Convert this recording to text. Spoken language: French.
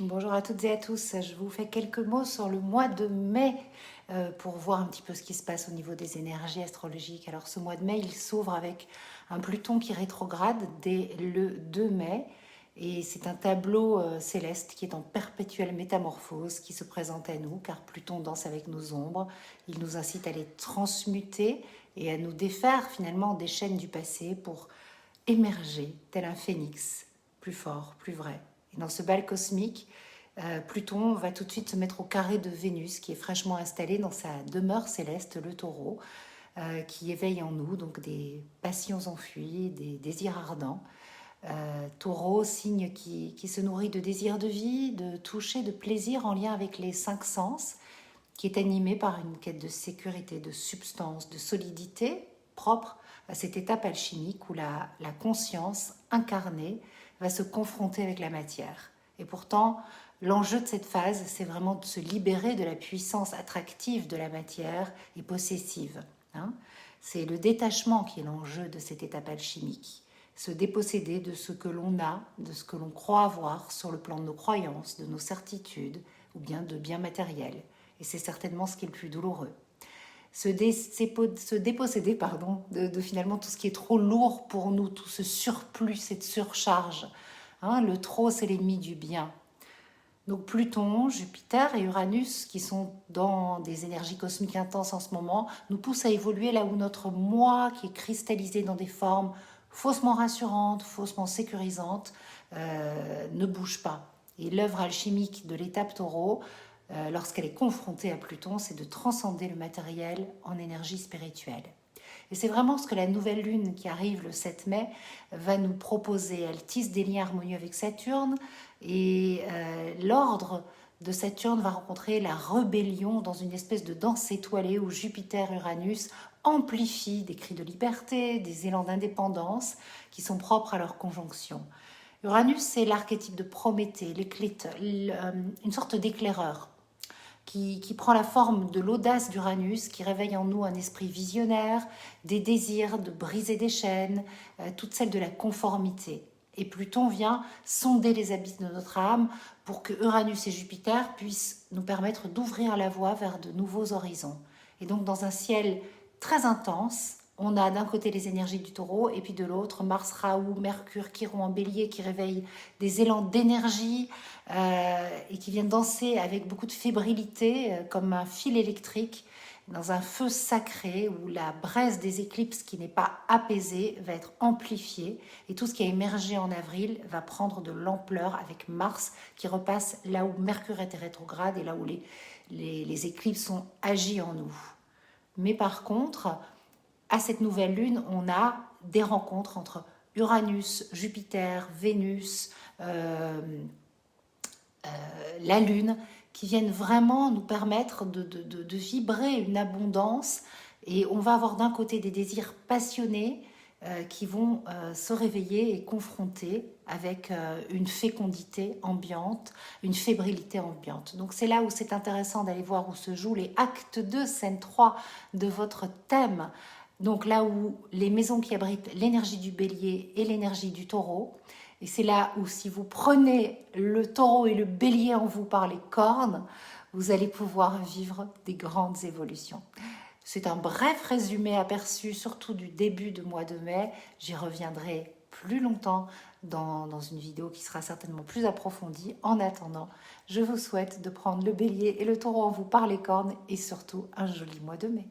Bonjour à toutes et à tous, je vous fais quelques mots sur le mois de mai pour voir un petit peu ce qui se passe au niveau des énergies astrologiques. Alors ce mois de mai, il s'ouvre avec un Pluton qui rétrograde dès le 2 mai et c'est un tableau céleste qui est en perpétuelle métamorphose qui se présente à nous car Pluton danse avec nos ombres, il nous incite à les transmuter et à nous défaire finalement des chaînes du passé pour émerger tel un phénix, plus fort, plus vrai. Et dans ce bal cosmique, Pluton va tout de suite se mettre au carré de Vénus, qui est fraîchement installée dans sa demeure céleste, le taureau, qui éveille en nous donc des passions enfuies, des désirs ardents. Taureau, signe qui se nourrit de désirs de vie, de toucher, de plaisir en lien avec les cinq sens, qui est animé par une quête de sécurité, de substance, de solidité propre à cette étape alchimique où la conscience incarnée va se confronter avec la matière. Et pourtant, l'enjeu de cette phase, c'est vraiment de se libérer de la puissance attractive de la matière et possessive. Hein. C'est le détachement qui est l'enjeu de cette étape alchimique. Se déposséder de ce que l'on a, de ce que l'on croit avoir sur le plan de nos croyances, de nos certitudes ou bien de biens matériels. Et c'est certainement ce qui est le plus douloureux. Se déposséder de finalement tout ce qui est trop lourd pour nous, tout ce surplus, cette surcharge. Hein, le trop, c'est l'ennemi du bien. Donc Pluton, Jupiter et Uranus, qui sont dans des énergies cosmiques intenses en ce moment, nous poussent à évoluer là où notre moi, qui est cristallisé dans des formes faussement rassurantes, faussement sécurisantes, ne bouge pas. Et l'œuvre alchimique de l'étape taureau, lorsqu'elle est confrontée à Pluton, c'est de transcender le matériel en énergie spirituelle. Et c'est vraiment ce que la nouvelle lune qui arrive le 7 mai va nous proposer. Elle tisse des liens harmonieux avec Saturne et l'ordre de Saturne va rencontrer la rébellion dans une espèce de danse étoilée où Jupiter-Uranus amplifient des cris de liberté, des élans d'indépendance qui sont propres à leur conjonction. Uranus, c'est l'archétype de Prométhée, une sorte d'éclaireur qui prend la forme de l'audace d'Uranus, qui réveille en nous un esprit visionnaire, des désirs de briser des chaînes, toute celle de la conformité. Et Pluton vient sonder les abysses de notre âme pour que Uranus et Jupiter puissent nous permettre d'ouvrir la voie vers de nouveaux horizons. Et donc dans un ciel très intense, on a d'un côté les énergies du taureau et puis de l'autre Mars, Raoult, Mercure, Chiron en bélier qui réveillent des élans d'énergie et qui viennent danser avec beaucoup de fébrilité comme un fil électrique dans un feu sacré où la braise des éclipses qui n'est pas apaisée va être amplifiée et tout ce qui a émergé en avril va prendre de l'ampleur avec Mars qui repasse là où Mercure était rétrograde et là où les éclipses sont agies en nous. Mais par contre, à cette nouvelle lune, on a des rencontres entre Uranus, Jupiter, Vénus, la lune, qui viennent vraiment nous permettre de vibrer une abondance. Et on va avoir d'un côté des désirs passionnés qui vont se réveiller et confronter avec une fécondité ambiante, une fébrilité ambiante. Donc c'est là où c'est intéressant d'aller voir où se jouent les actes 2, scène 3 de votre thème. Donc là où les maisons qui abritent l'énergie du bélier et l'énergie du taureau. Et c'est là où si vous prenez le taureau et le bélier en vous par les cornes, vous allez pouvoir vivre des grandes évolutions. C'est un bref résumé aperçu, surtout du début de mois de mai. J'y reviendrai plus longtemps dans une vidéo qui sera certainement plus approfondie. En attendant, je vous souhaite de prendre le bélier et le taureau en vous par les cornes et surtout un joli mois de mai.